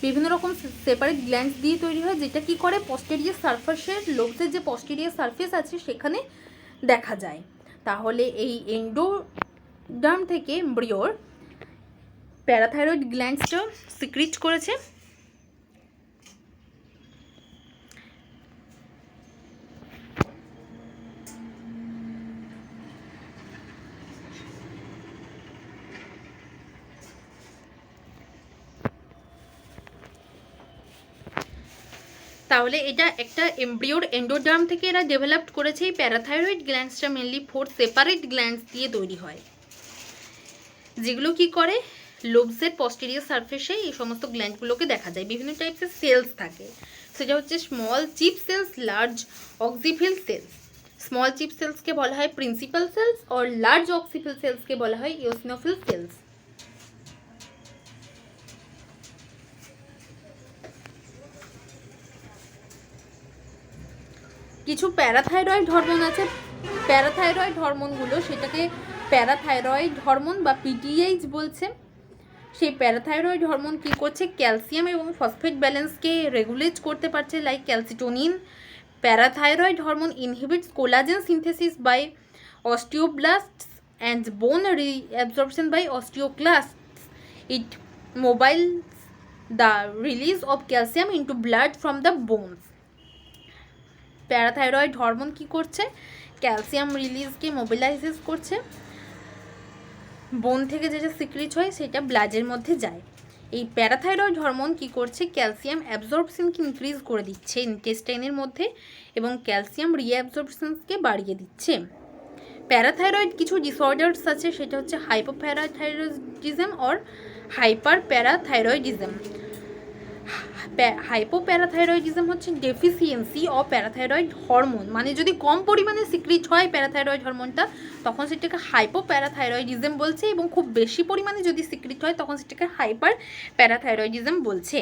বিভিন্ন রকম সেপারেট গ্ল্যান্ডস দিয়ে তৈরি হয়, যেটা কি করে পস্টেরিয়ার সারফেসের, লোবসের যে পস্টেরিয়ার সারফেস আছে সেখানে দেখা যায়। তাহলে এই এন্ডোডার্ম থেকে এমব্রিওর প্যারাথাইরয়েড গ্ল্যান্ডসটা সিক্রিট করেছে। তাহলে এটা একটা এমব্রিওর এন্ডোডার্ম থেকে এরা ডেভেলপড করেছে। এই প্যারাথাইরয়েড গ্ল্যান্ডসটা মেনলি 4 সেপারেট গ্ল্যান্ডস দিয়ে তৈরি হয়, যেগুলো কি করে লোবসের পস্টেরিয়ার সারফেসে এই সমস্ত গ্ল্যান্ডগুলোকে দেখা যায়। বিভিন্ন টাইপসের সেলস থাকে, সেটা হচ্ছে small chief cells, large oxyphil cells. Small chief সেলসকে বলা হয় প্রিন্সিপাল সেলস, আর লার্জ অক্সিফিল সেলসকে বলা হয় ইওসিনোফিল সেলস। কিছু প্যারাথাইরয়েড হরমোন আছে। প্যারাথাইরয়েড হরমোনগুলো, সেটাকে প্যারাথাইরয়েড হরমোন বা পিটিএইচ বলছে। সেই প্যারাথাইরয়েড হরমোন কি করছে, ক্যালসিয়াম এবং ফসফেট ব্যালেন্সকে রেগুলেট করতে পারছে, like calcitonin. Parathyroid hormone inhibits collagen synthesis by osteoblasts and bone reabsorption by osteoclasts. It mobilises the release of calcium into blood from the bones. Parathyroid hormone কি করছে, ক্যালসিয়াম রিলিজকে মোবিলাইজেস করছে, বোন থেকে যেটা সিক্রিট হয় সেটা ব্লাডের মধ্যে যায়। এই প্যারাথাইরয়েড হরমোন কি করছে, ক্যালসিয়াম অ্যাবজর্পশনকে ইনক্রিজ করে দিচ্ছে ইন্টেস্টাইনের মধ্যে এবং ক্যালসিয়াম রিঅ্যাবজর্পশনকে বাড়িয়ে দিচ্ছে। প্যারাথাইরয়েড কিছু ডিসঅর্ডার্স আছে, সেটা হচ্ছে hypoparathyroidism or hyper parathyroidism. Hypoparathyroidism হচ্ছে ডেফিসিয়েন্সি অফ প্যারাথাইরয়েড হরমোন, মানে যদি কম পরিমাণে সিক্রিট হয় প্যারাথাইরয়েড হরমোনটা তখন সেটাকে হাইপোপ্যারাথাইরয়েডিজম বলছে, এবং খুব বেশি পরিমাণে যদি সিক্রিট হয় তখন সেটাকে হাইপার প্যারাথাইরয়েডিজম বলছে।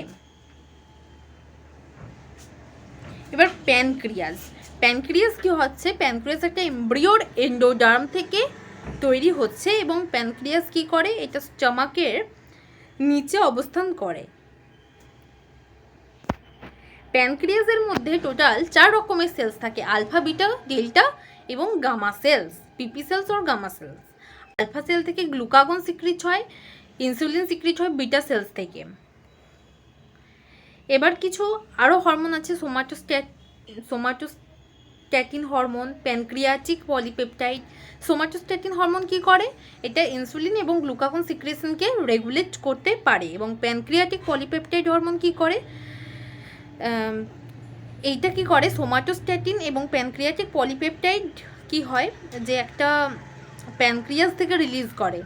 এবার প্যানক্রিয়াস। প্যানক্রিয়াস কি হচ্ছে, প্যানক্রিয়াস একটা এমব্রিওর এন্ডোডার্ম থেকে তৈরি হচ্ছে এবং প্যানক্রিয়াস কি করে, এটা স্টমাকের নিচে অবস্থান করে। প্যানক্রিয়াসের মধ্যে টোটাল 4 রকমের সেলস থাকে, আলফা, বিটা, ডেল্টা এবং গামা সেলস, পিপি সেলস আর গামা সেলস। আলফা সেল থেকে গ্লুকাগন সিক্রিট হয়, ইনসুলিন সিক্রিট হয় বিটা সেলস থেকে। এবার কিছু আরও হরমোন আছে, somatostatin hormone, pancreatic polypeptide. Somatostatin hormone কি করে, এটা ইনসুলিন এবং গ্লুকাগন সিক্রেশনকে রেগুলেট করতে পারে। এবং প্যানক্রিয়াটিক পলিপেপটাইড হরমোন কি করে, এইটা কি করে, সোমাটোস্ট্যাটিন এবং প্যানক্রিয়াটিক পলিপেপটাইড কি হয় যে একটা প্যানক্রিয়াস থেকে রিলিজ করে,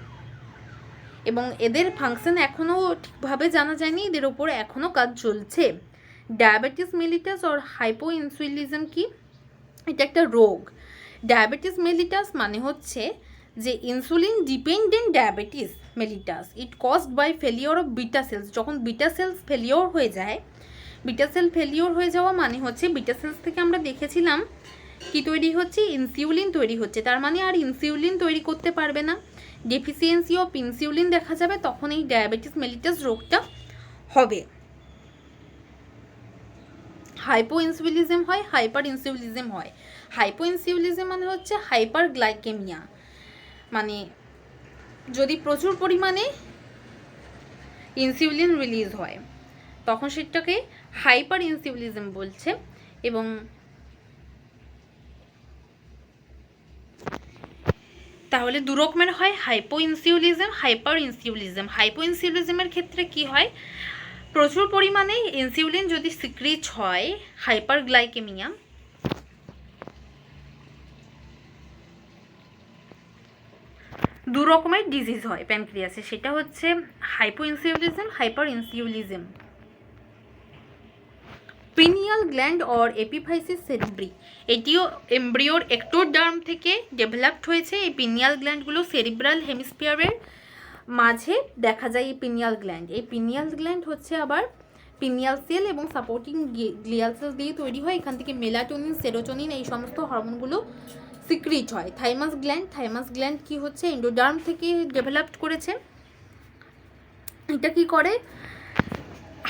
এবং এদের ফাংশন এখনও ঠিকভাবে জানা যায়নি, এদের ওপর এখনও কাজ চলছে। ডায়াবেটিস মেলিটাস আর হাইপোইনসুলিজম কি, এটা একটা রোগ। ডায়াবেটিস মেলিটাস মানে হচ্ছে যে insulin dependent diabetes mellitus, it caused by failure of beta cells. যখন বিটা সেলস ফেলিওর হয়ে যায়, বিটা সেল ফেলিওর হয়ে যাওয়া মানে হচ্ছে বিটা সেলস থেকে আমরা দেখেছিলাম কি তৈরি হচ্ছে, ইনসিউলিন তৈরি হচ্ছে, তার মানে আর ইনসিউলিন তৈরি করতে পারবে না, ডেফিসিয়েন্সি অফ ইনসিউলিন দেখা যাবে, তখন এই ডায়াবেটিস মেলিটাস রোগটা হবে। হাইপো ইনসুলিজম হয়, হাইপার ইনসুলিজম হয়। হাইপো ইনসুলিজম মানে হচ্ছে হাইপার গ্লাইকেমিয়া, মানে যদি প্রচুর পরিমাণে ইনসুলিন রিলিজ হয় তখন সেটাকে হাইপার ইনসুলিজম বলছে। এবং তাহলে দু রকমের হয়, হাইপো ইনসুলিজম, হাইপার ইনসুলিজম। হাইপো ইনসুলিজমের ক্ষেত্রে কি হয়, প্রচুর পরিমাণে ইনসুলিন যদি সিক্রিট হয়, হাইপার গ্লাইকেমিয়া, দু রকমের ডিজিজ হয় প্যানক্রিয়াসে, সেটা হচ্ছে hypoinsulinism, hyperinsulinism. Pineal gland or epiphysis cerebri, এটিও এমব্রিওর এক্টোডার্ম থেকে ডেভেলপড হয়েছে। এই পিনিয়াল গ্ল্যান্ডগুলো সেরিব্রাল হেমিস্ফিয়ারের মাঝে দেখা যায়। এই পিনিয়াল গ্ল্যান্ড হচ্ছে আবার পিনিয়াল সেল এবং সাপোর্টিং গ্লিয়াল সেল দিয়ে তৈরি হয়। এখান থেকে মেলাটোনিন, সেরোটোনিন এই সমস্ত হরমোনগুলো সিক্রিট হয়। থাইমাস গ্ল্যান্ড কি হচ্ছে, এন্ডোডার্ম থেকে ডেভেলপড করেছে। এটা কি করে,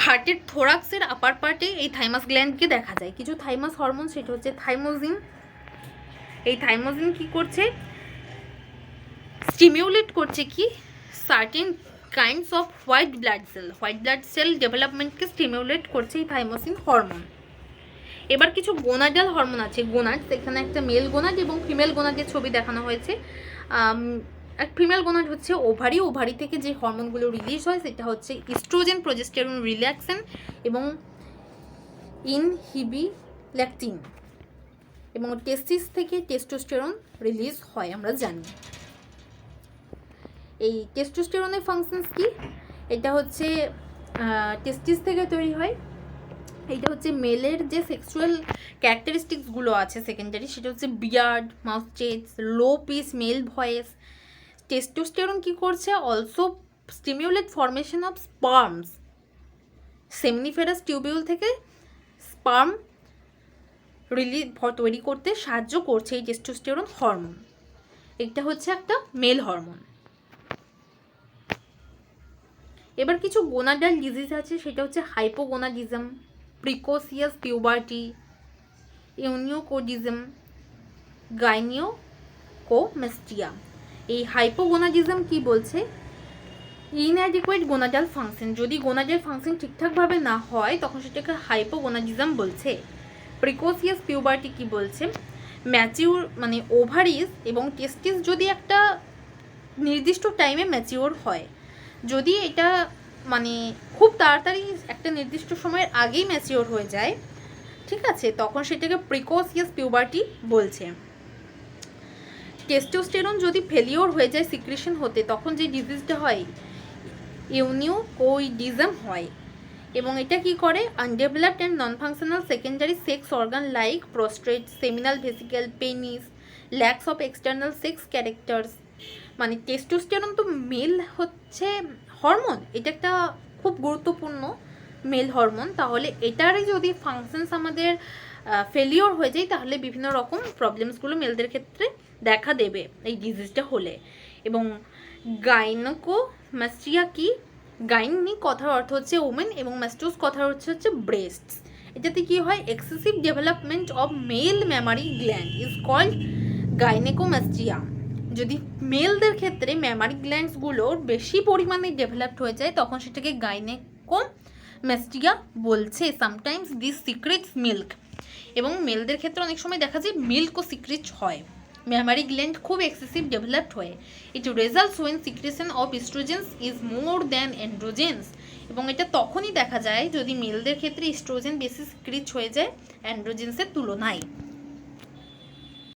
হার্টের থোরাক্সের আপার পার্টে এই থাইমাস গ্ল্যান্ডকে দেখা যায়। কিছু থাইমাস হরমোন, সেটা হচ্ছে থাইমোজিন। এই থাইমোজিন কি করছে, স্টিমিউলেট করছে কি certain kinds of white blood cell ডেভেলপমেন্টকে স্টিমিউলেট করছে এই থাইমোসিন হরমোন। এবার কিছু গোনাডাল হরমোন আছে, গোনাডস, এখানে একটা মেল গোনাড এবং ফিমেল গোনাডের ছবি দেখানো হয়েছে। এক ফিমেল গোনাড হচ্ছে ওভারি থেকে যে হরমোনগুলো রিলিজ হয় সেটা হচ্ছে ইস্ট্রোজেন, প্রোজেস্টেরন, রিল্যাক্সেন এবং ইনহিবিল্যাকটিন, এবং টেস্টিস থেকে টেস্টোস্টেরন রিলিজ হয় আমরা জানি। এই টেস্টোস্টেরনের ফাংশনস কি, এটা হচ্ছে টেস্টিস থেকে তৈরি হয়। এটা হচ্ছে মেলের যে সেক্সুয়াল ক্যারেক্টারিস্টিক্সগুলো আছে সেকেন্ডারি, সেটা হচ্ছে বিয়ার্ড, মাউস্টেজ, লো পিচ মেল ভয়েস। টেস্টোস্টেরন কি করছে, অলসো স্টিমিউলেট ফর্মেশন অফ স্পার্মস, সেমনিফেরাস টিউবিউল থেকে স্পার্ম তৈরি করতে সাহায্য করছে এই টেস্টোস্টেরন হরমোন। এটা হচ্ছে একটা মেল হরমোন। এবার কিছু গোনাডাল ডিজিজ আছে, সেটা হচ্ছে হাইপোগোনাডিজম, প্রিকোসিয়াস পিউবার্টি, ইউনিওকোডিজম, গাইনিওকোমেস্টিয়া। এই হাইপোগোনাডিজম কি বলছে, ইনঅ্যাডিকুয়েট গোনাডাল ফাংশন, যদি গোনাডাল ফাংশন ঠিকঠাকভাবে না হয় তখন সেটাকে হাইপোগোনাডিজম বলছে। প্রিকোসিয়াস পিউবার্টি কি বলছে, ম্যাচিউর মানে ওভারিজ এবং টেস্টিস যদি একটা নির্দিষ্ট টাইমে ম্যাচিওর হয়, যদি এটা মানে খুব তাড়াতাড়ি একটা নির্দিষ্ট সময়ের আগেই ম্যাচিওর হয়ে যায়, ঠিক আছে, তখন সেটাকে প্রিকোসিয়াস পিউবার্টি বলছে। টেস্টোস্টেরন যদি ফেলিওর হয়ে যায় সিক্রেশন হতে, তখন যে ডিজিজটা হয় ইউনিওকোইডিজম হয়। এবং এটা কি করে, undeveloped and non functional secondary sex organ like prostate, seminal vesicle, penis, lakhs of external sex characters. মানে টেস্টোস্টেরন তো মেল হচ্ছে হরমোন, এটা একটা খুব গুরুত্বপূর্ণ মেল হরমোন, তাহলে এটারই যদি ফাংশনস আমাদের ফেলিওর হয়ে যায় তাহলে বিভিন্ন রকম প্রবলেমসগুলো মেলদের ক্ষেত্রে দেখা দেবে এই ডিজিজটা হলে। এবং গাইনোকোমাস্টিয়া কি, গাইনি কথার অর্থ হচ্ছে ওমেন এবং ম্যাস্টোস কথার অর্থ হচ্ছে ব্রেস্টস। এটাতে কি হয়, excessive development of male mammary gland is called gynaecomastia. যদি মেলদের ক্ষেত্রে ম্যামারি গ্ল্যান্ডসগুলোর বেশি পরিমাণে ডেভেলপড হয়ে যায় তখন সেটাকে গাইনেকোমাস্টিয়া বলছে। সামটাইমস দিস সিক্রেটস মিল্ক, এবং মেলদের ক্ষেত্রে অনেক সময় দেখা যায় মিল্কও সিক্রেট হয় ম্যামারি গ্ল্যান্ড খুব এক্সেসিভ ডেভেলপড হয়ে। It results when secretion of oestrogens is more than androgens, এবং এটা তখনই দেখা যায় যদি মেলদের ক্ষেত্রে ইস্ট্রোজেন বেশি সিক্রেট হয়ে যায় অ্যান্ড্রোজেন্সের তুলনায়।